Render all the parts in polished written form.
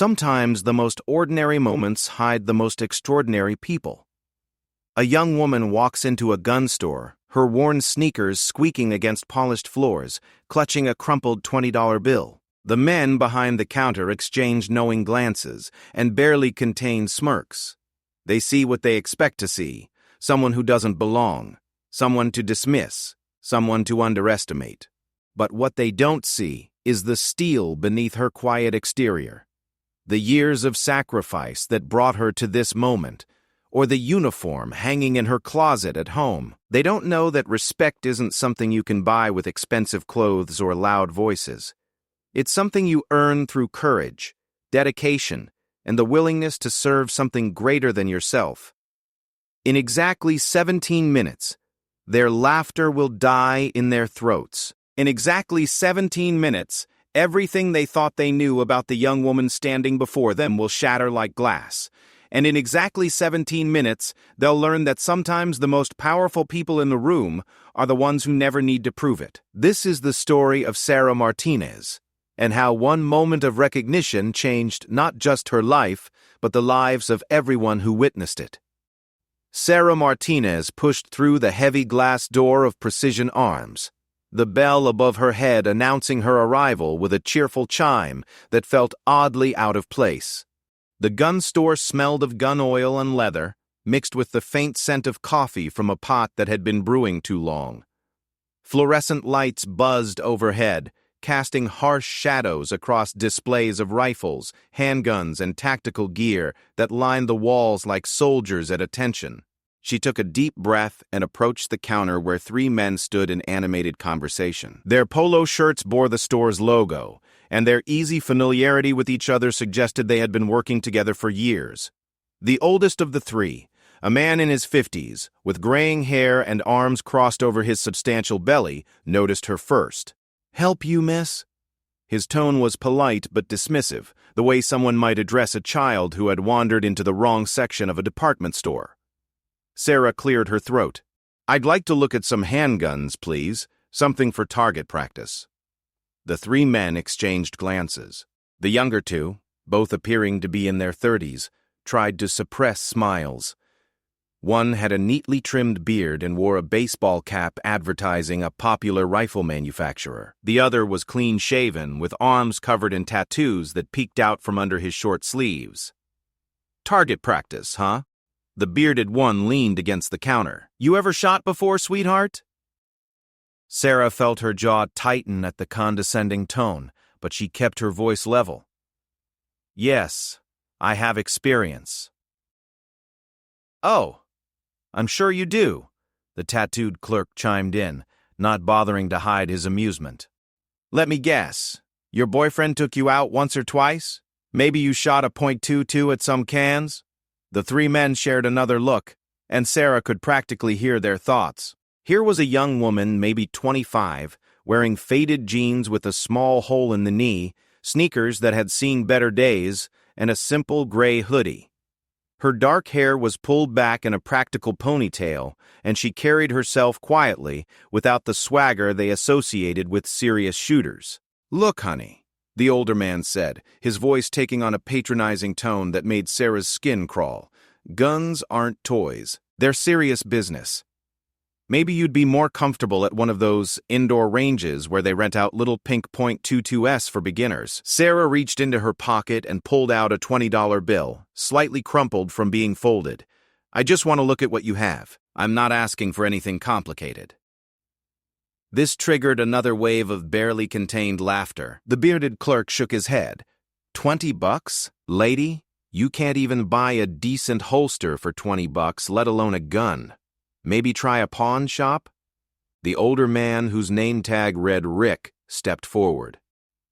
Sometimes the most ordinary moments hide the most extraordinary people. A young woman walks into a gun store, her worn sneakers squeaking against polished floors, clutching a crumpled $20 bill. The men behind the counter exchange knowing glances and barely contain smirks. They see what they expect to see: someone who doesn't belong, someone to dismiss, someone to underestimate. But what they don't see is the steel beneath her quiet exterior, the years of sacrifice that brought her to this moment, or the uniform hanging in her closet at home. They don't know that respect isn't something you can buy with expensive clothes or loud voices. It's something you earn through courage, dedication, and the willingness to serve something greater than yourself. In exactly 17 minutes, their laughter will die in their throats. In exactly 17 minutes, everything they thought they knew about the young woman standing before them will shatter like glass. And in exactly 17 minutes, they'll learn that sometimes the most powerful people in the room are the ones who never need to prove it. This is the story of Sarah Martinez, and how one moment of recognition changed not just her life, but the lives of everyone who witnessed it. Sarah Martinez pushed through the heavy glass door of Precision Arms, the bell above her head announcing her arrival with a cheerful chime that felt oddly out of place. The gun store smelled of gun oil and leather, mixed with the faint scent of coffee from a pot that had been brewing too long. Fluorescent lights buzzed overhead, casting harsh shadows across displays of rifles, handguns, and tactical gear that lined the walls like soldiers at attention. She took a deep breath and approached the counter where three men stood in animated conversation. Their polo shirts bore the store's logo, and their easy familiarity with each other suggested they had been working together for years. The oldest of the three, a man in his 50s, with graying hair and arms crossed over his substantial belly, noticed her first. "Help you, miss?" His tone was polite but dismissive, the way someone might address a child who had wandered into the wrong section of a department store. Sarah cleared her throat. "I'd like to look at some handguns, please. Something for target practice." The three men exchanged glances. The younger two, both appearing to be in their 30s, tried to suppress smiles. One had a neatly trimmed beard and wore a baseball cap advertising a popular rifle manufacturer. The other was clean-shaven, with arms covered in tattoos that peeked out from under his short sleeves. "Target practice, huh?" The bearded one leaned against the counter. "You ever shot before, sweetheart?" Sarah felt her jaw tighten at the condescending tone, but she kept her voice level. "Yes, I have experience." "Oh, I'm sure you do," the tattooed clerk chimed in, not bothering to hide his amusement. "Let me guess. Your boyfriend took you out once or twice? Maybe you shot a .22 at some cans?" The three men shared another look, and Sarah could practically hear their thoughts. Here was a young woman, maybe 25, wearing faded jeans with a small hole in the knee, sneakers that had seen better days, and a simple gray hoodie. Her dark hair was pulled back in a practical ponytail, and she carried herself quietly, without the swagger they associated with serious shooters. "Look, honey," the older man said, his voice taking on a patronizing tone that made Sarah's skin crawl. "Guns aren't toys. They're serious business. Maybe you'd be more comfortable at one of those indoor ranges where they rent out little pink .22s for beginners." Sarah reached into her pocket and pulled out a $20 bill, slightly crumpled from being folded. "I just want to look at what you have. I'm not asking for anything complicated." This triggered another wave of barely contained laughter. The bearded clerk shook his head. $20, lady? You can't even buy a decent holster for $20, let alone a gun. Maybe try a pawn shop?" The older man, whose name tag read Rick, stepped forward.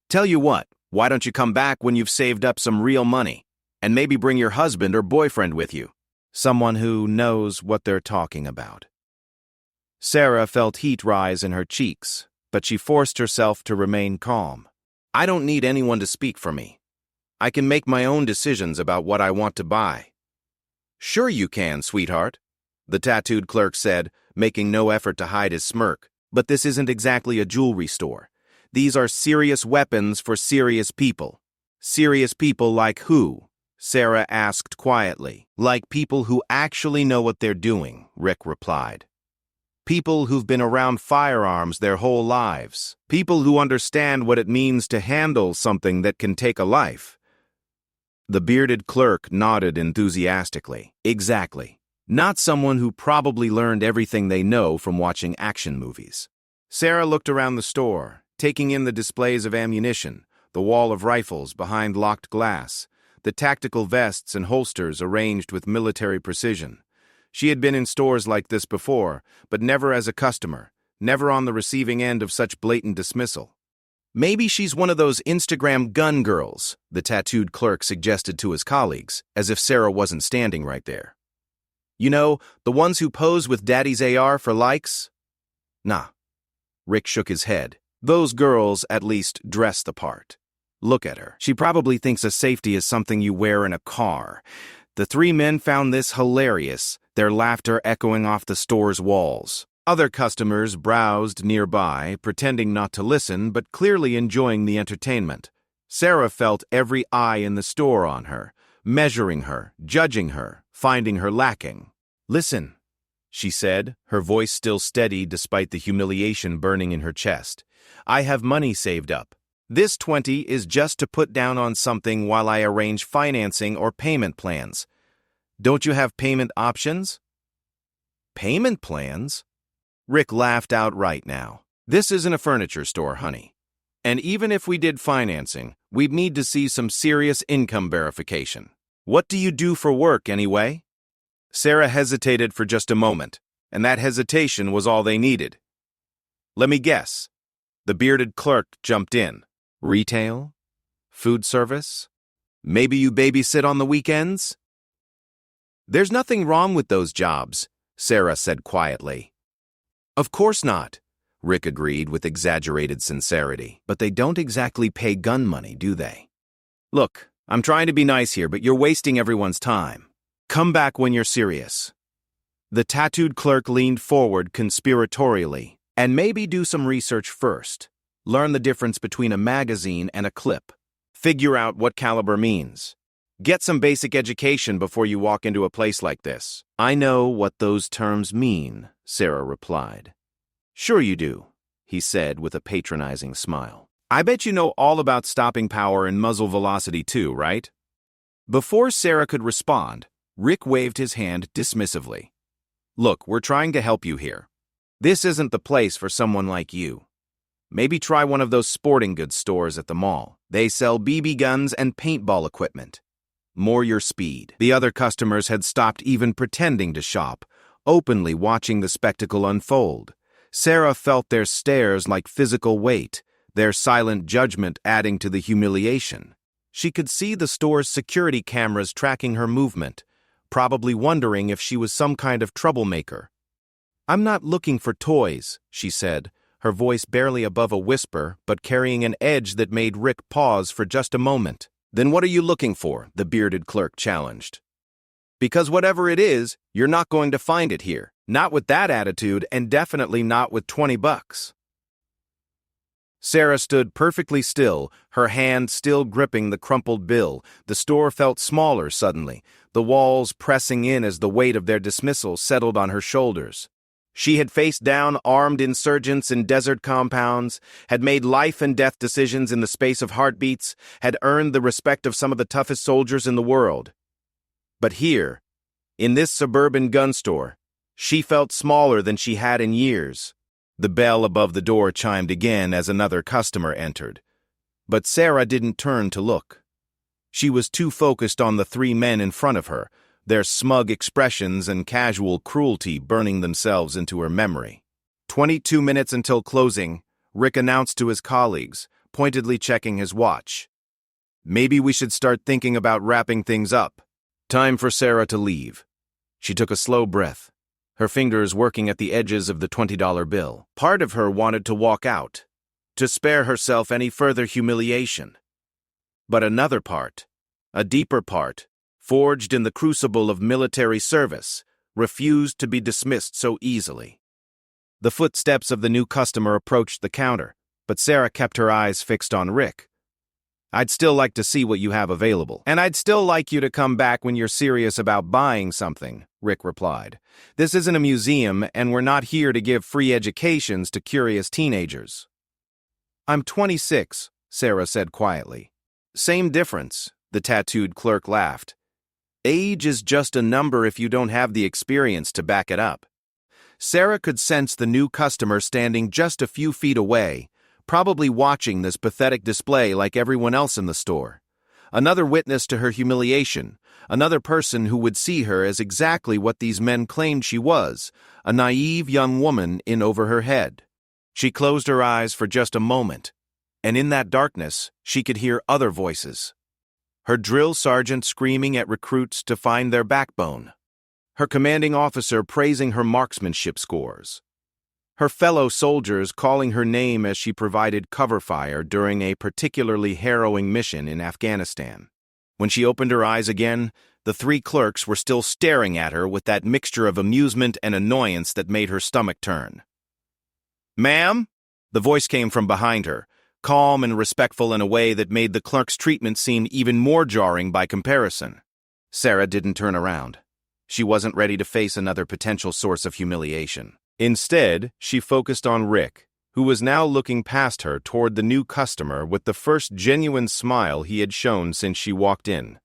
"Tell you what, why don't you come back when you've saved up some real money? And maybe bring your husband or boyfriend with you. Someone who knows what they're talking about." Sarah felt heat rise in her cheeks, but she forced herself to remain calm. "I don't need anyone to speak for me. I can make my own decisions about what I want to buy." "Sure you can, sweetheart," the tattooed clerk said, making no effort to hide his smirk. "But this isn't exactly a jewelry store. These are serious weapons for serious people. Serious people like who? Sarah asked quietly. Like people who actually know what they're doing, Rick replied. People who've been around firearms their whole lives. People who understand what it means to handle something that can take a life. The bearded clerk nodded enthusiastically. Exactly. Not someone who probably learned everything they know from watching action movies. Sarah looked around the store, taking in the displays of ammunition, the wall of rifles behind locked glass, the tactical vests and holsters arranged with military precision. She had been in stores like this before, but never as a customer, never on the receiving end of such blatant dismissal. Maybe she's one of those Instagram gun girls, the tattooed clerk suggested to his colleagues, as if Sarah wasn't standing right there. You know, the ones who pose with Daddy's AR for likes? Nah. Rick shook his head. Those girls, at least, dress the part. Look at her. She probably thinks a safety is something you wear in a car. The three men found this hilarious, their laughter echoing off the store's walls. Other customers browsed nearby, pretending not to listen, but clearly enjoying the entertainment. Sarah felt every eye in the store on her, measuring her, judging her, finding her lacking. Listen, she said, her voice still steady despite the humiliation burning in her chest. I have money saved up. This 20 is just to put down on something while I arrange financing or payment plans. Don't you have payment options? Payment plans? Rick laughed outright now. This isn't a furniture store, honey. And even if we did financing, we'd need to see some serious income verification. What do you do for work, anyway? Sarah hesitated for just a moment, and that hesitation was all they needed. Let me guess. The bearded clerk jumped in. Retail? Food service? Maybe you babysit on the weekends? There's nothing wrong with those jobs, Sarah said quietly. Of course not, Rick agreed with exaggerated sincerity. But they don't exactly pay gun money, do they? Look, I'm trying to be nice here, but you're wasting everyone's time. Come back when you're serious. The tattooed clerk leaned forward conspiratorially. And maybe do some research first. Learn the difference between a magazine and a clip. Figure out what caliber means. Get some basic education before you walk into a place like this. I know what those terms mean, Sarah replied. Sure you do, he said with a patronizing smile. I bet you know all about stopping power and muzzle velocity too, right? Before Sarah could respond, Rick waved his hand dismissively. Look, we're trying to help you here. This isn't the place for someone like you. Maybe try one of those sporting goods stores at the mall. They sell BB guns and paintball equipment. More your speed. The other customers had stopped even pretending to shop, openly watching the spectacle unfold. Sarah felt their stares like physical weight, their silent judgment adding to the humiliation. She could see the store's security cameras tracking her movement, probably wondering if she was some kind of troublemaker. I'm not looking for toys, she said, her voice barely above a whisper, but carrying an edge that made Rick pause for just a moment. Then what are you looking for? The bearded clerk challenged. Because whatever it is, you're not going to find it here. Not with that attitude, and definitely not with $20. Sarah stood perfectly still, her hand still gripping the crumpled bill. The store felt smaller suddenly, the walls pressing in as the weight of their dismissal settled on her shoulders. She had faced down armed insurgents in desert compounds, had made life and death decisions in the space of heartbeats, had earned the respect of some of the toughest soldiers in the world. But here, in this suburban gun store, she felt smaller than she had in years. The bell above the door chimed again as another customer entered. But Sarah didn't turn to look. She was too focused on the three men in front of her, their smug expressions and casual cruelty burning themselves into her memory. 22 minutes until closing, Rick announced to his colleagues, pointedly checking his watch. Maybe we should start thinking about wrapping things up. Time for Sarah to leave. She took a slow breath, her fingers working at the edges of the $20 bill. Part of her wanted to walk out, to spare herself any further humiliation. But another part, a deeper part, forged in the crucible of military service, refused to be dismissed so easily. The footsteps of the new customer approached the counter, but Sarah kept her eyes fixed on Rick. I'd still like to see what you have available. And I'd still like you to come back when you're serious about buying something, Rick replied. This isn't a museum, and we're not here to give free educations to curious teenagers. I'm 26, Sarah said quietly. Same difference, the tattooed clerk laughed. Age is just a number if you don't have the experience to back it up. Sarah could sense the new customer standing just a few feet away, probably watching this pathetic display like everyone else in the store. Another witness to her humiliation, another person who would see her as exactly what these men claimed she was, a naive young woman in over her head. She closed her eyes for just a moment, and in that darkness, she could hear other voices. Her drill sergeant screaming at recruits to find their backbone. Her commanding officer praising her marksmanship scores. Her fellow soldiers calling her name as she provided cover fire during a particularly harrowing mission in Afghanistan. When she opened her eyes again, the three clerks were still staring at her with that mixture of amusement and annoyance that made her stomach turn. "Ma'am?" The voice came from behind her, calm and respectful in a way that made the clerk's treatment seem even more jarring by comparison. Sarah didn't turn around. She wasn't ready to face another potential source of humiliation. Instead, she focused on Rick, who was now looking past her toward the new customer with the first genuine smile he had shown since she walked in.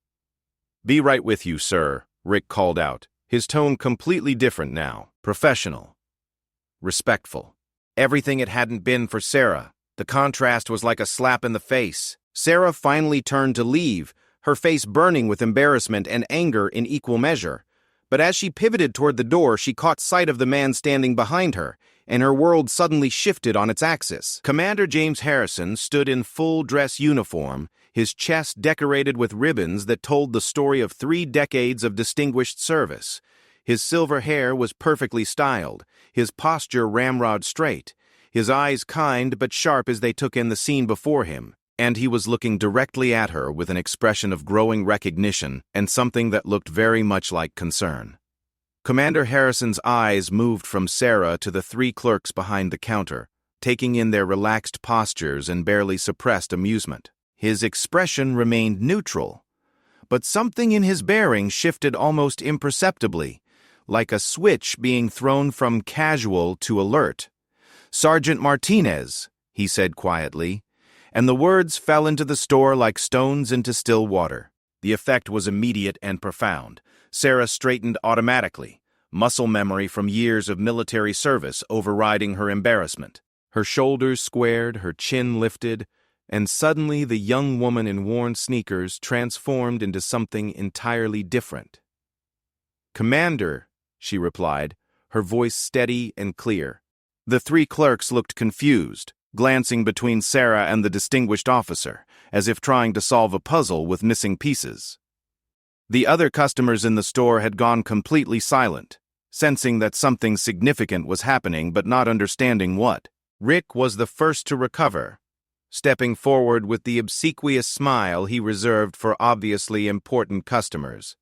"Be right with you, sir," Rick called out, his tone completely different now, professional, respectful. Everything it hadn't been for Sarah. The contrast was like a slap in the face. Sarah finally turned to leave, her face burning with embarrassment and anger in equal measure. But as she pivoted toward the door, she caught sight of the man standing behind her, and her world suddenly shifted on its axis. Commander James Harrison stood in full dress uniform, his chest decorated with ribbons that told the story of 3 decades of distinguished service. His silver hair was perfectly styled, his posture ramrod straight, his eyes kind but sharp as they took in the scene before him, and he was looking directly at her with an expression of growing recognition and something that looked very much like concern. Commander Harrison's eyes moved from Sarah to the 3 clerks behind the counter, taking in their relaxed postures and barely suppressed amusement. His expression remained neutral, but something in his bearing shifted almost imperceptibly, like a switch being thrown from casual to alert. "Sergeant Martinez," he said quietly, and the words fell into the store like stones into still water. The effect was immediate and profound. Sarah straightened automatically, muscle memory from years of military service overriding her embarrassment. Her shoulders squared, her chin lifted, and suddenly the young woman in worn sneakers transformed into something entirely different. "Commander," she replied, her voice steady and clear. The 3 clerks looked confused, glancing between Sarah and the distinguished officer, as if trying to solve a puzzle with missing pieces. The other customers in the store had gone completely silent, sensing that something significant was happening but not understanding what. Rick was the first to recover, stepping forward with the obsequious smile he reserved for obviously important customers.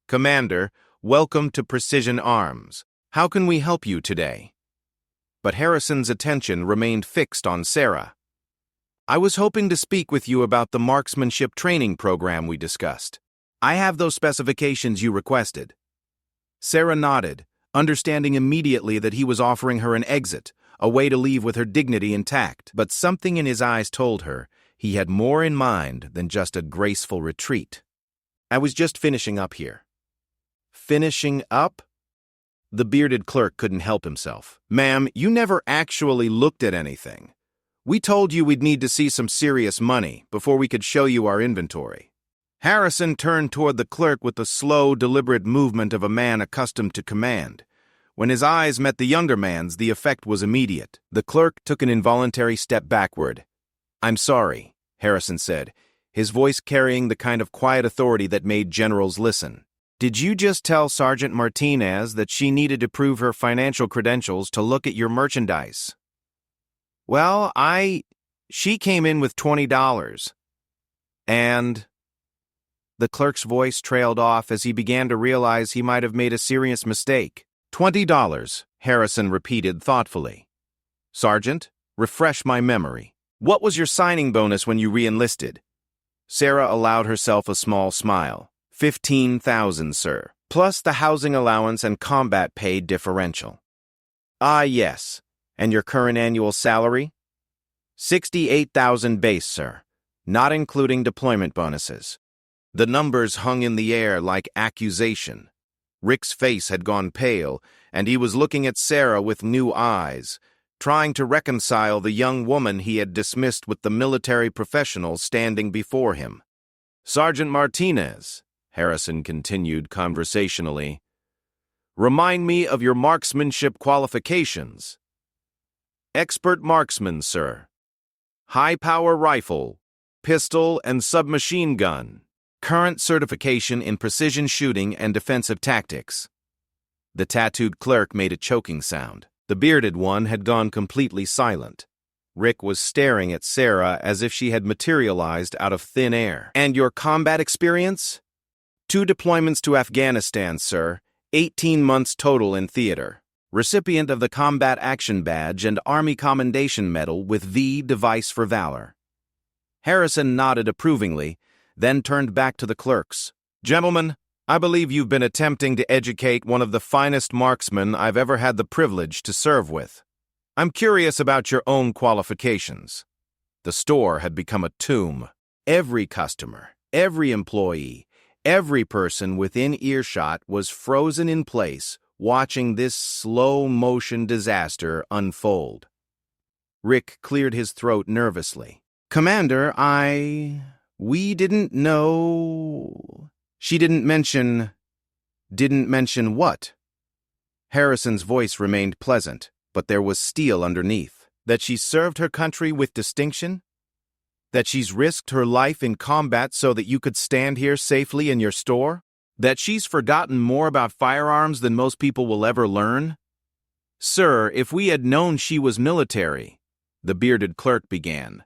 "Commander, welcome to Precision Arms. How can we help you today?" But Harrison's attention remained fixed on Sarah. "I was hoping to speak with you about the marksmanship training program we discussed. I have those specifications you requested." Sarah nodded, understanding immediately that he was offering her an exit, a way to leave with her dignity intact. But something in his eyes told her he had more in mind than just a graceful retreat. "I was just finishing up here." "Finishing up?" The bearded clerk couldn't help himself. "Ma'am, you never actually looked at anything. We told you we'd need to see some serious money before we could show you our inventory." Harrison turned toward the clerk with the slow, deliberate movement of a man accustomed to command. When his eyes met the younger man's, the effect was immediate. The clerk took an involuntary step backward. "I'm sorry," Harrison said, his voice carrying the kind of quiet authority that made generals listen. "Did you just tell Sergeant Martinez that she needed to prove her financial credentials to look at your merchandise?" "Well, she came in with $20. And..." The clerk's voice trailed off as he began to realize he might have made a serious mistake. $20, Harrison repeated thoughtfully. "Sergeant, refresh my memory. What was your signing bonus when you re-enlisted?" Sarah allowed herself a small smile. 15,000, sir, plus the housing allowance and combat pay differential. Ah, yes. And your current annual salary? 68,000 base, sir, not including deployment bonuses. The numbers hung in the air like accusation. Rick's face had gone pale, and he was looking at Sarah with new eyes, trying to reconcile the young woman he had dismissed with the military professional standing before him. Sergeant Martinez, Harrison continued conversationally, remind me of your marksmanship qualifications. Expert marksman, sir. High-power rifle, pistol, and submachine gun. Current certification in precision shooting and defensive tactics. The tattooed clerk made a choking sound. The bearded one had gone completely silent. Rick was staring at Sarah as if she had materialized out of thin air. And your combat experience? 2 deployments to Afghanistan, sir. 18 months total in theater. Recipient of the Combat Action Badge and Army Commendation Medal with V Device for Valor. Harrison nodded approvingly, then turned back to the clerks. Gentlemen, I believe you've been attempting to educate one of the finest marksmen I've ever had the privilege to serve with. I'm curious about your own qualifications. The store had become a tomb. Every customer, every employee, every person within earshot was frozen in place, watching this slow-motion disaster unfold. Rick cleared his throat nervously. Commander, we didn't know... She didn't mention what? Harrison's voice remained pleasant, but there was steel underneath. That she served her country with distinction? That she's risked her life in combat so that you could stand here safely in your store? That she's forgotten more about firearms than most people will ever learn? Sir, if we had known she was military, the bearded clerk began.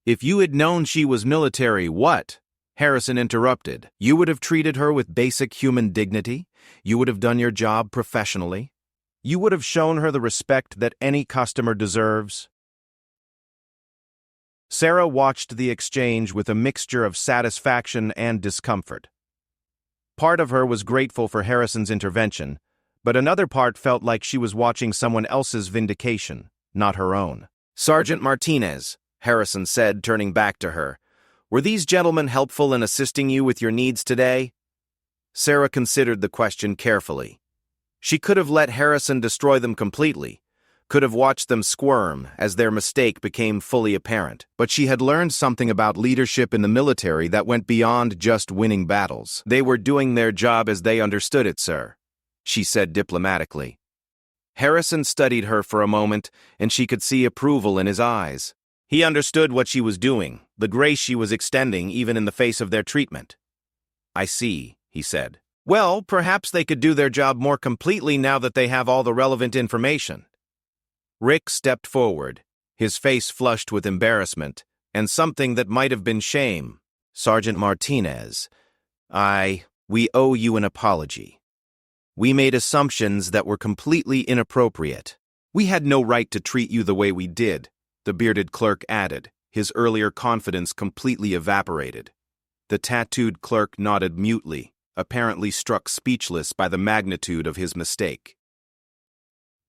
If you had known she was military, what? Harrison interrupted. You would have treated her with basic human dignity. You would have done your job professionally. You would have shown her the respect that any customer deserves. Sarah watched the exchange with a mixture of satisfaction and discomfort. Part of her was grateful for Harrison's intervention, but another part felt like she was watching someone else's vindication, not her own. Sergeant Martinez, Harrison said, turning back to her, were these gentlemen helpful in assisting you with your needs today? Sarah considered the question carefully. She could have let Harrison destroy them completely, could have watched them squirm as their mistake became fully apparent, but she had learned something about leadership in the military that went beyond just winning battles. They were doing their job as they understood it, sir, she said diplomatically. Harrison studied her for a moment, and she could see approval in his eyes. He understood what she was doing, the grace she was extending even in the face of their treatment. I see, he said. Well, perhaps they could do their job more completely now that they have all the relevant information. Rick stepped forward, his face flushed with embarrassment, and something that might have been shame. Sergeant Martinez, we owe you an apology. We made assumptions that were completely inappropriate. We had no right to treat you the way we did, the bearded clerk added, his earlier confidence completely evaporated. The tattooed clerk nodded mutely, apparently struck speechless by the magnitude of his mistake.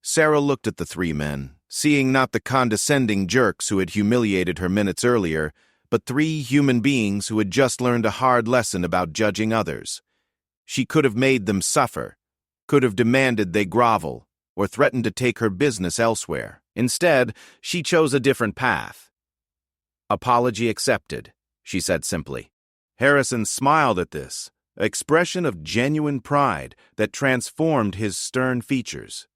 Sarah looked at the 3 men, seeing not the condescending jerks who had humiliated her minutes earlier, but 3 human beings who had just learned a hard lesson about judging others. She could have made them suffer, could have demanded they grovel, or threatened to take her business elsewhere. Instead, she chose a different path. Apology accepted, she said simply. Harrison smiled at this, an expression of genuine pride that transformed his stern features.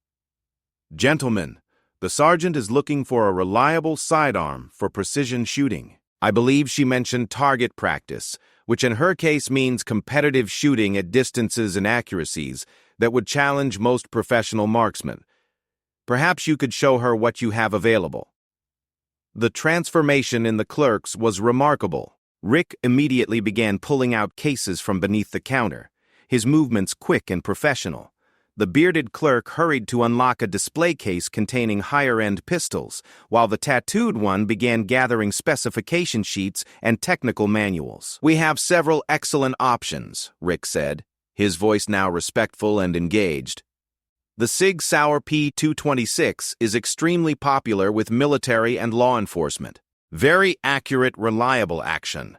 Gentlemen, the sergeant is looking for a reliable sidearm for precision shooting. I believe she mentioned target practice, which in her case means competitive shooting at distances and accuracies that would challenge most professional marksmen. Perhaps you could show her what you have available. The transformation in the clerks was remarkable. Rick immediately began pulling out cases from beneath the counter, his movements quick and professional. The bearded clerk hurried to unlock a display case containing higher-end pistols, while the tattooed one began gathering specification sheets and technical manuals. "We have several excellent options," Rick said, his voice now respectful and engaged. "The Sig Sauer P226 is extremely popular with military and law enforcement. Very accurate, reliable action.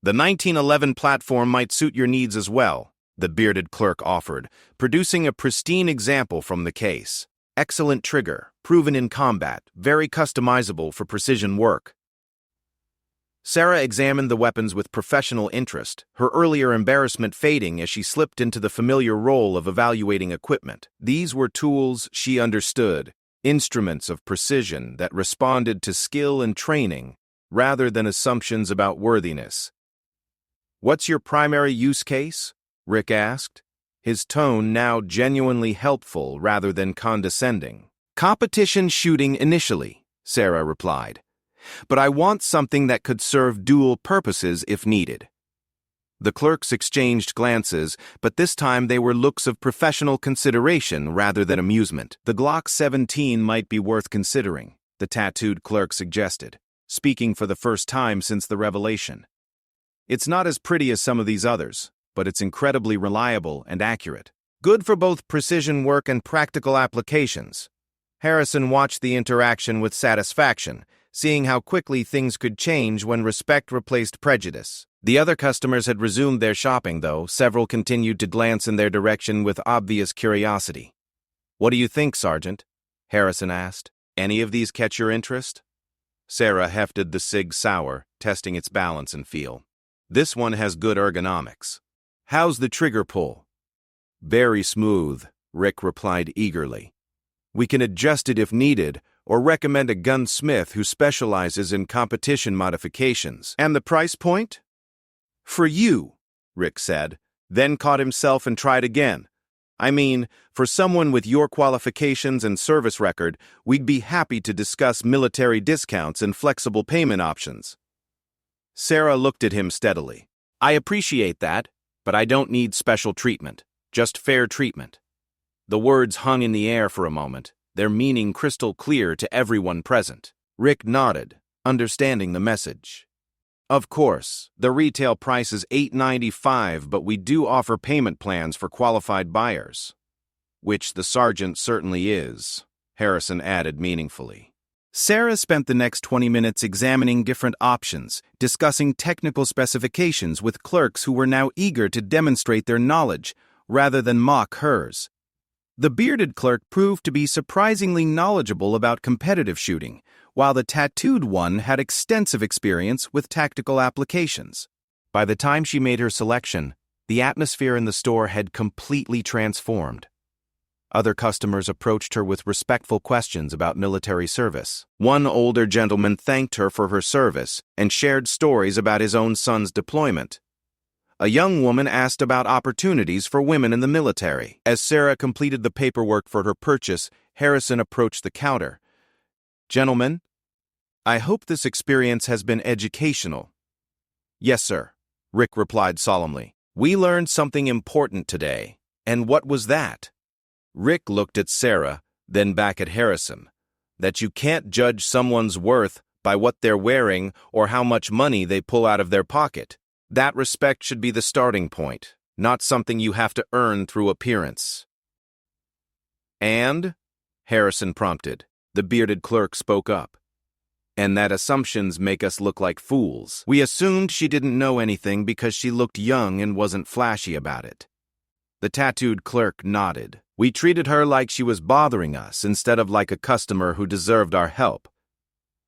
The 1911 platform might suit your needs as well," the bearded clerk offered, producing a pristine example from the case. "Excellent trigger, proven in combat, very customizable for precision work." Sarah examined the weapons with professional interest, her earlier embarrassment fading as she slipped into the familiar role of evaluating equipment. These were tools she understood, instruments of precision that responded to skill and training, rather than assumptions about worthiness. "What's your primary use case?" Rick asked, his tone now genuinely helpful rather than condescending. "Competition shooting initially," Sarah replied. "But I want something that could serve dual purposes if needed." The clerks exchanged glances, but this time they were looks of professional consideration rather than amusement. "The Glock 17 might be worth considering," the tattooed clerk suggested, speaking for the first time since the revelation. "It's not as pretty as some of these others, but it's incredibly reliable and accurate. Good for both precision work and practical applications." Harrison watched the interaction with satisfaction, seeing how quickly things could change when respect replaced prejudice. The other customers had resumed their shopping, though several continued to glance in their direction with obvious curiosity. "What do you think, Sergeant?" Harrison asked. "Any of these catch your interest?" Sarah hefted the Sig Sauer, testing its balance and feel. "This one has good ergonomics. How's the trigger pull?" "Very smooth," Rick replied eagerly. "We can adjust it if needed, or recommend a gunsmith who specializes in competition modifications." "And the price point?" "For you," Rick said, then caught himself and tried again. "I mean, for someone with your qualifications and service record, we'd be happy to discuss military discounts and flexible payment options." Sarah looked at him steadily. "I appreciate that, but I don't need special treatment, just fair treatment." The words hung in the air for a moment, their meaning crystal clear to everyone present. Rick nodded, understanding the message. "Of course, the retail price is $8.95, but we do offer payment plans for qualified buyers." "Which the sergeant certainly is," Harrison added meaningfully. Sarah spent the next 20 minutes examining different options, discussing technical specifications with clerks who were now eager to demonstrate their knowledge, rather than mock hers. The bearded clerk proved to be surprisingly knowledgeable about competitive shooting, while the tattooed one had extensive experience with tactical applications. By the time she made her selection, the atmosphere in the store had completely transformed. Other customers approached her with respectful questions about military service. One older gentleman thanked her for her service and shared stories about his own son's deployment. A young woman asked about opportunities for women in the military. As Sarah completed the paperwork for her purchase, Harrison approached the counter. "Gentlemen, I hope this experience has been educational." "Yes, sir," Rick replied solemnly. "We learned something important today." "And what was that?" Rick looked at Sarah, then back at Harrison. "That you can't judge someone's worth by what they're wearing or how much money they pull out of their pocket. That respect should be the starting point, not something you have to earn through appearance." "And?" Harrison prompted. The bearded clerk spoke up. "And that assumptions make us look like fools. We assumed she didn't know anything because she looked young and wasn't flashy about it." The tattooed clerk nodded. "We treated her like she was bothering us instead of like a customer who deserved our help."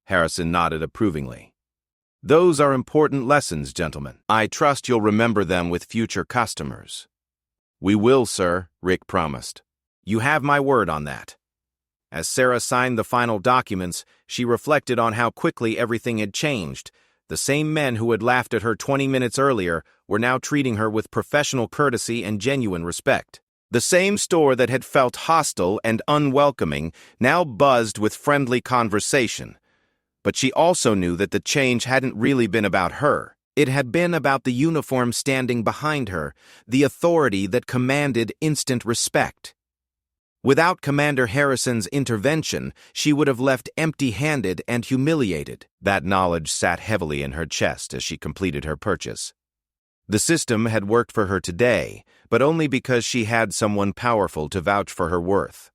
Harrison nodded approvingly. "Those are important lessons, gentlemen. I trust you'll remember them with future customers." "We will, sir," Rick promised. "You have my word on that." As Sarah signed the final documents, she reflected on how quickly everything had changed. The same men who had laughed at her 20 minutes earlier were now treating her with professional courtesy and genuine respect. The same store that had felt hostile and unwelcoming now buzzed with friendly conversation. But she also knew that the change hadn't really been about her. It had been about the uniform standing behind her, the authority that commanded instant respect. Without Commander Harrison's intervention, she would have left empty-handed and humiliated. That knowledge sat heavily in her chest as she completed her purchase. The system had worked for her today, but only because she had someone powerful to vouch for her worth.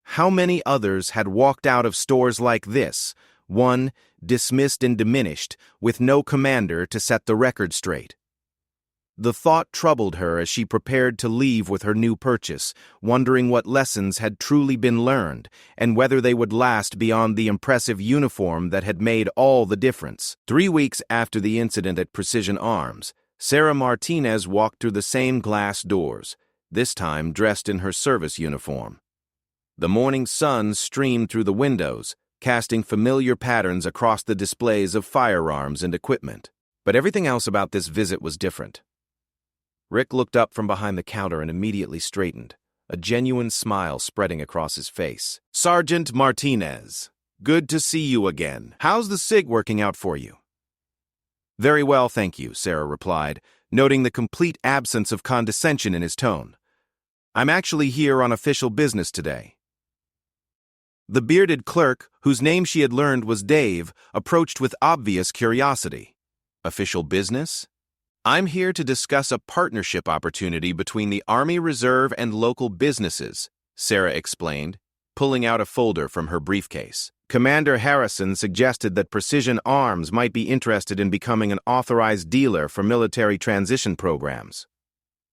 How many others had walked out of stores like this, one dismissed and diminished, with no commander to set the record straight? The thought troubled her as she prepared to leave with her new purchase, wondering what lessons had truly been learned and whether they would last beyond the impressive uniform that had made all the difference. 3 weeks after the incident at Precision Arms, Sarah Martinez walked through the same glass doors, this time dressed in her service uniform. The morning sun streamed through the windows, casting familiar patterns across the displays of firearms and equipment. But everything else about this visit was different. Rick looked up from behind the counter and immediately straightened, a genuine smile spreading across his face. "Sergeant Martinez, good to see you again. How's the SIG working out for you?" "Very well, thank you," Sarah replied, noting the complete absence of condescension in his tone. "I'm actually here on official business today." The bearded clerk, whose name she had learned was Dave, approached with obvious curiosity. "Official business?" "I'm here to discuss a partnership opportunity between the Army Reserve and local businesses," Sarah explained, pulling out a folder from her briefcase. "Commander Harrison suggested that Precision Arms might be interested in becoming an authorized dealer for military transition programs.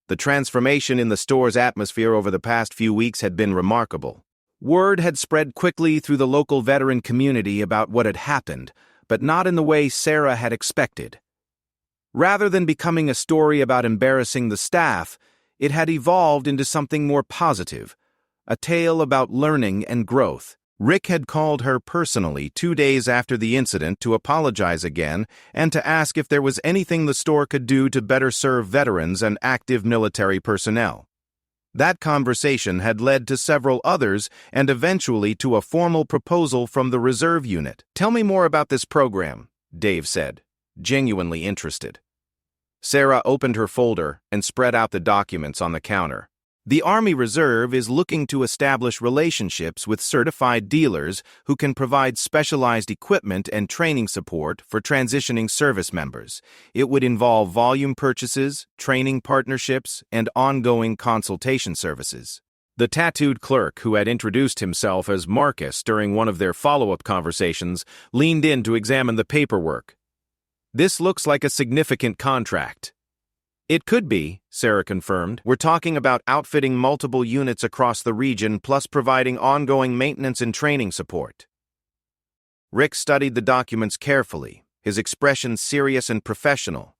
The transformation in the store's atmosphere over the past few weeks had been remarkable. Word had spread quickly through the local veteran community about what had happened, but not in the way Sarah had expected. Rather than becoming a story about embarrassing the staff, it had evolved into something more positive, a tale about learning and growth. Rick had called her personally 2 days after the incident to apologize again and to ask if there was anything the store could do to better serve veterans and active military personnel. That conversation had led to several others and eventually to a formal proposal from the reserve unit. "Tell me more about this program," Dave said, genuinely interested. Sarah opened her folder and spread out the documents on the counter. "The Army Reserve is looking to establish relationships with certified dealers who can provide specialized equipment and training support for transitioning service members. It would involve volume purchases, training partnerships, and ongoing consultation services." The tattooed clerk, who had introduced himself as Marcus during one of their follow-up conversations, leaned in to examine the paperwork. "This looks like a significant contract." "It could be," Sarah confirmed. "We're talking about outfitting multiple units across the region plus providing ongoing maintenance and training support." Rick studied the documents carefully, his expression serious and professional.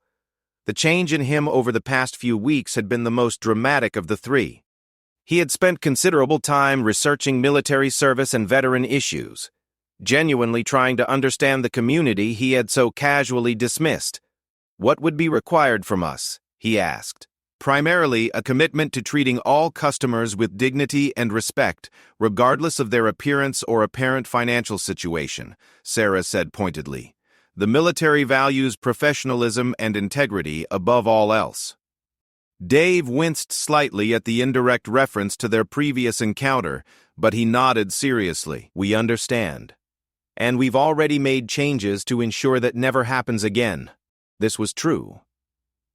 The change in him over the past few weeks had been the most dramatic of the three. He had spent considerable time researching military service and veteran issues, genuinely trying to understand the community he had so casually dismissed. "What would be required from us?" he asked. "Primarily, a commitment to treating all customers with dignity and respect, regardless of their appearance or apparent financial situation," Sarah said pointedly. "The military values professionalism and integrity above all else." Dave winced slightly at the indirect reference to their previous encounter, but he nodded seriously. "We understand. And we've already made changes to ensure that never happens again." This was true.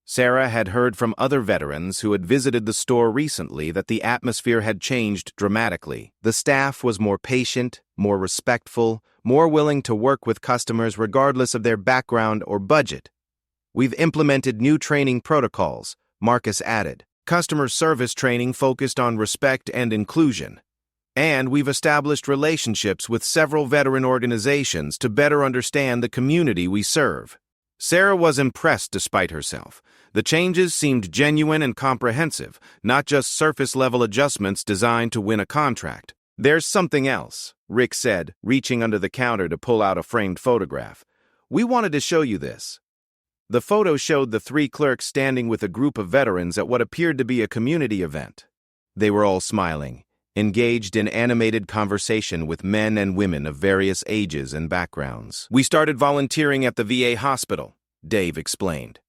Sarah had heard from other veterans who had visited the store recently that the atmosphere had changed dramatically. The staff was more patient, more respectful, more willing to work with customers regardless of their background or budget. "We've implemented new training protocols," Marcus added. "Customer service training focused on respect and inclusion. And we've established relationships with several veteran organizations to better understand the community we serve." Sarah was impressed despite herself. The changes seemed genuine and comprehensive, not just surface-level adjustments designed to win a contract. "There's something else," Rick said, reaching under the counter to pull out a framed photograph. "We wanted to show you this." The photo showed the three clerks standing with a group of veterans at what appeared to be a community event. They were all smiling, engaged in animated conversation with men and women of various ages and backgrounds. "We started volunteering at the VA hospital," Dave explained.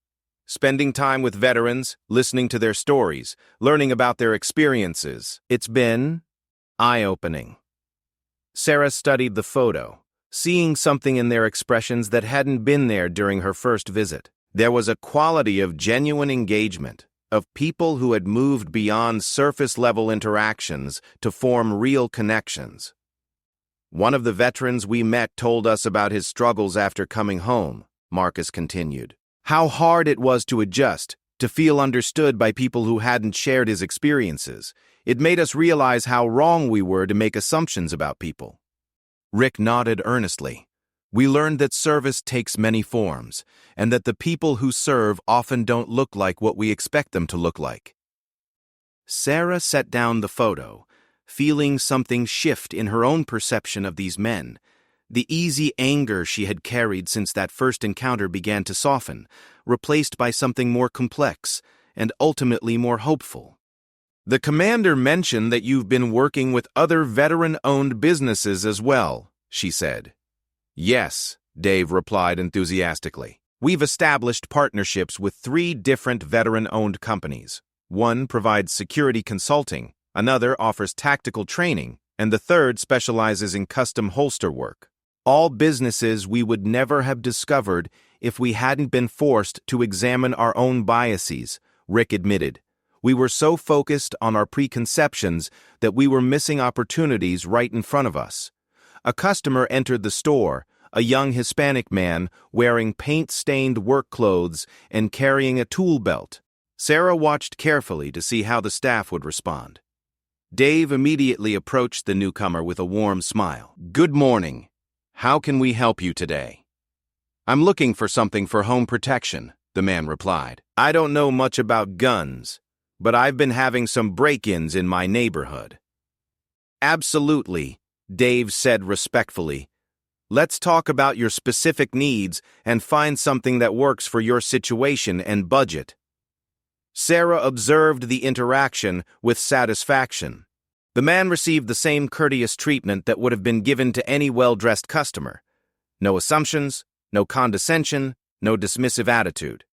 "Spending time with veterans, listening to their stories, learning about their experiences. It's been Eye-opening. Sarah studied the photo, seeing something in their expressions that hadn't been there during her first visit. There was a quality of genuine engagement, of people who had moved beyond surface-level interactions to form real connections. One of the veterans we met told us about his struggles after coming home, Marcus continued. How hard it was to adjust, to feel understood by people who hadn't shared his experiences. It made us realize how wrong we were to make assumptions about people. Rick nodded earnestly. We learned that service takes many forms, and that the people who serve often don't look like what we expect them to look like. Sarah set down the photo, feeling something shift in her own perception of these men. The easy anger she had carried since that first encounter began to soften, replaced by something more complex and ultimately more hopeful. The commander mentioned that you've been working with other veteran-owned businesses as well, she said. Yes, Dave replied enthusiastically. We've established partnerships with 3 different veteran-owned companies. One provides security consulting, another offers tactical training, and the third specializes in custom holster work. All businesses we would never have discovered if we hadn't been forced to examine our own biases, Rick admitted. We were so focused on our preconceptions that we were missing opportunities right in front of us. A customer entered the store, a young Hispanic man wearing paint-stained work clothes and carrying a tool belt. Sarah watched carefully to see how the staff would respond. Dave immediately approached the newcomer with a warm smile. Good morning. How can we help you today? I'm looking for something for home protection, the man replied. I don't know much about guns, but I've been having some break-ins in my neighborhood. Absolutely, Dave said respectfully. Let's talk about your specific needs and find something that works for your situation and budget. Sarah observed the interaction with satisfaction. The man received the same courteous treatment that would have been given to any well-dressed customer. No assumptions, no condescension, no dismissive attitude.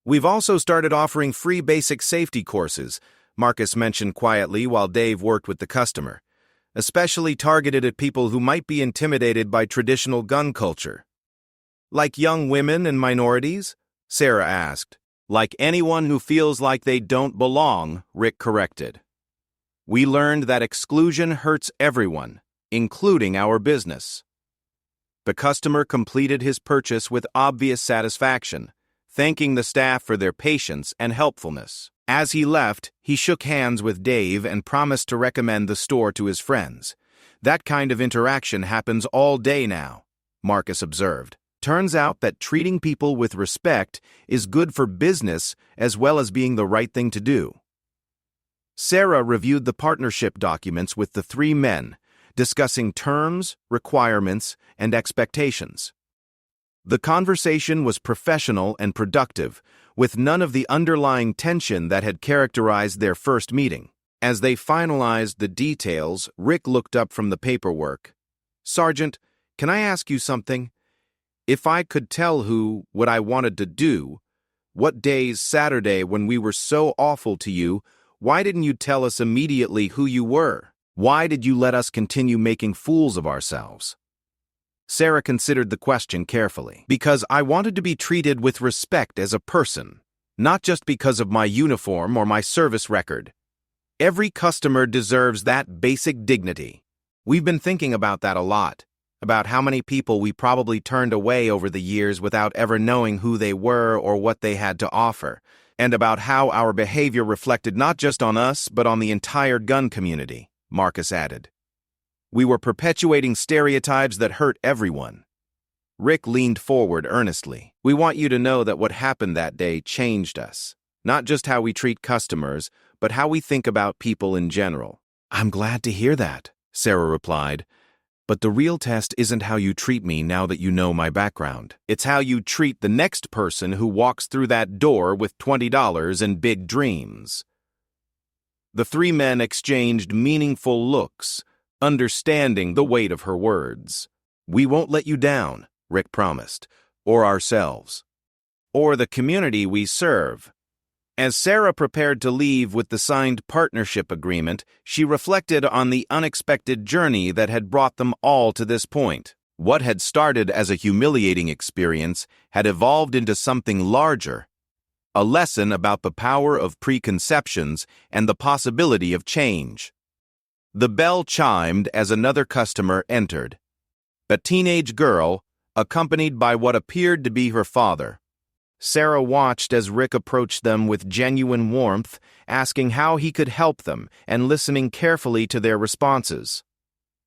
We've also started offering free basic safety courses, Marcus mentioned quietly while Dave worked with the customer, especially targeted at people who might be intimidated by traditional gun culture. Like young women and minorities? Sarah asked. Like anyone who feels like they don't belong, Rick corrected. We learned that exclusion hurts everyone, including our business. The customer completed his purchase with obvious satisfaction, thanking the staff for their patience and helpfulness. As he left, he shook hands with Dave and promised to recommend the store to his friends. That kind of interaction happens all day now, Marcus observed. Turns out that treating people with respect is good for business as well as being the right thing to do. Sarah reviewed the partnership documents with the 3 men, discussing terms, requirements, and expectations. The conversation was professional and productive, with none of the underlying tension that had characterized their first meeting. As they finalized the details, Rick looked up from the paperwork. Sergeant, can I ask you something? If I could tell what I wanted to do, what day's Saturday when we were so awful to you, why didn't you tell us immediately who you were? Why did you let us continue making fools of ourselves? Sarah considered the question carefully. Because I wanted to be treated with respect as a person, not just because of my uniform or my service record. Every customer deserves that basic dignity. We've been thinking about that a lot, about how many people we probably turned away over the years without ever knowing who they were or what they had to offer, and about how our behavior reflected not just on us but on the entire gun community, Marcus added. We were perpetuating stereotypes that hurt everyone. Rick leaned forward earnestly. We want you to know that what happened that day changed us. Not just how we treat customers, but how we think about people in general. I'm glad to hear that, Sarah replied. But the real test isn't how you treat me now that you know my background. It's how you treat the next person who walks through that door with $20 and big dreams. The 3 men exchanged meaningful looks, understanding the weight of her words. We won't let you down, Rick promised, or ourselves, or the community we serve. As Sarah prepared to leave with the signed partnership agreement, she reflected on the unexpected journey that had brought them all to this point. What had started as a humiliating experience had evolved into something larger, a lesson about the power of preconceptions and the possibility of change. The bell chimed as another customer entered. A teenage girl, accompanied by what appeared to be her father. Sarah watched as Rick approached them with genuine warmth, asking how he could help them and listening carefully to their responses.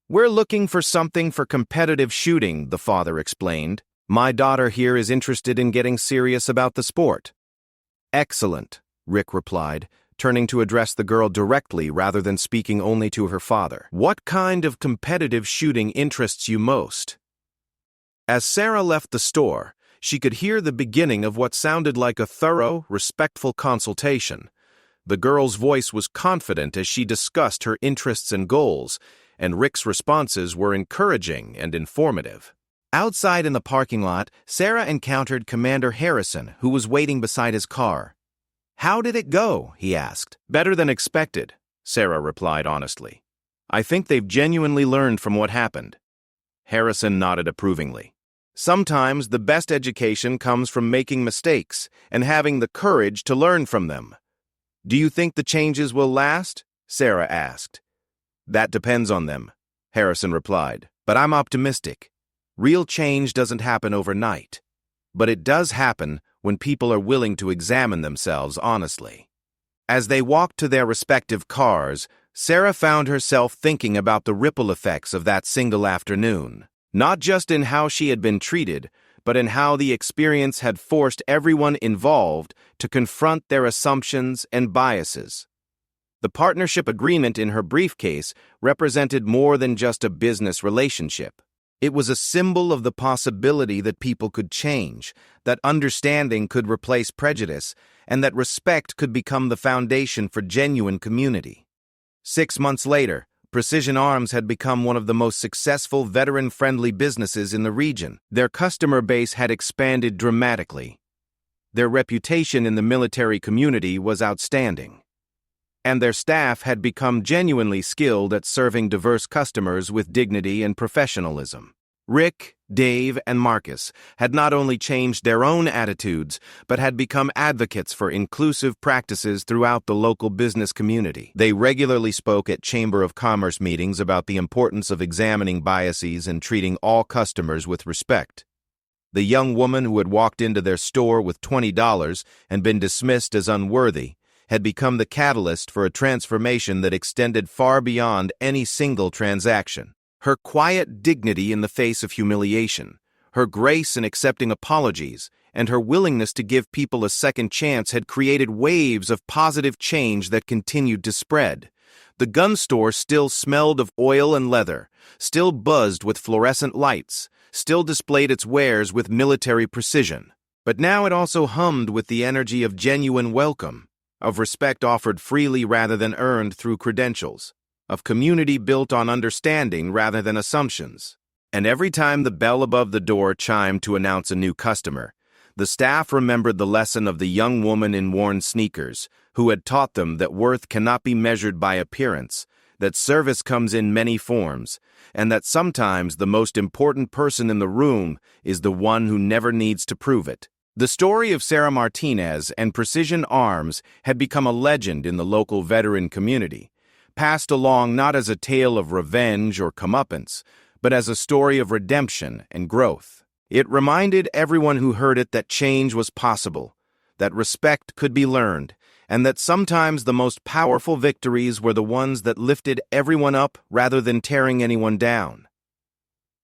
"We're looking for something for competitive shooting," the father explained. "My daughter here is interested in getting serious about the sport." "Excellent," Rick replied, turning to address the girl directly rather than speaking only to her father. "What kind of competitive shooting interests you most?" As Sarah left the store, she could hear the beginning of what sounded like a thorough, respectful consultation. The girl's voice was confident as she discussed her interests and goals, and Rick's responses were encouraging and informative. Outside in the parking lot, Sarah encountered Commander Harrison, who was waiting beside his car. "How did it go?" he asked. "Better than expected," Sarah replied honestly. "I think they've genuinely learned from what happened." Harrison nodded approvingly. "Sometimes the best education comes from making mistakes and having the courage to learn from them." "Do you think the changes will last?" Sarah asked. "That depends on them," Harrison replied, "but I'm optimistic. Real change doesn't happen overnight, but it does happen when people are willing to examine themselves honestly." As they walked to their respective cars, Sarah found herself thinking about the ripple effects of that single afternoon. Not just in how she had been treated, but in how the experience had forced everyone involved to confront their assumptions and biases. The partnership agreement in her briefcase represented more than just a business relationship. It was a symbol of the possibility that people could change, that understanding could replace prejudice, and that respect could become the foundation for genuine community. 6 months later, Precision Arms had become one of the most successful veteran-friendly businesses in the region. Their customer base had expanded dramatically. Their reputation in the military community was outstanding. And their staff had become genuinely skilled at serving diverse customers with dignity and professionalism. Rick, Dave, and Marcus had not only changed their own attitudes, but had become advocates for inclusive practices throughout the local business community. They regularly spoke at Chamber of Commerce meetings about the importance of examining biases and treating all customers with respect. The young woman who had walked into their store with $20 and been dismissed as unworthy had become the catalyst for a transformation that extended far beyond any single transaction. Her quiet dignity in the face of humiliation, her grace in accepting apologies, and her willingness to give people a second chance had created waves of positive change that continued to spread. The gun store still smelled of oil and leather, still buzzed with fluorescent lights, still displayed its wares with military precision. But now it also hummed with the energy of genuine welcome, of respect offered freely rather than earned through credentials, of community built on understanding rather than assumptions. And every time the bell above the door chimed to announce a new customer, the staff remembered the lesson of the young woman in worn sneakers, who had taught them that worth cannot be measured by appearance, that service comes in many forms, and that sometimes the most important person in the room is the one who never needs to prove it. The story of Sarah Martinez and Precision Arms had become a legend in the local veteran community, passed along not as a tale of revenge or comeuppance, but as a story of redemption and growth. It reminded everyone who heard it that change was possible, that respect could be learned, and that sometimes the most powerful victories were the ones that lifted everyone up rather than tearing anyone down.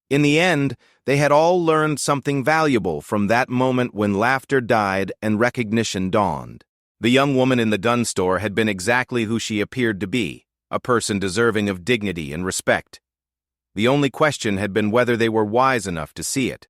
In the end, they had all learned something valuable from that moment when laughter died and recognition dawned. The young woman in the gun store had been exactly who she appeared to be, a person deserving of dignity and respect. The only question had been whether they were wise enough to see it.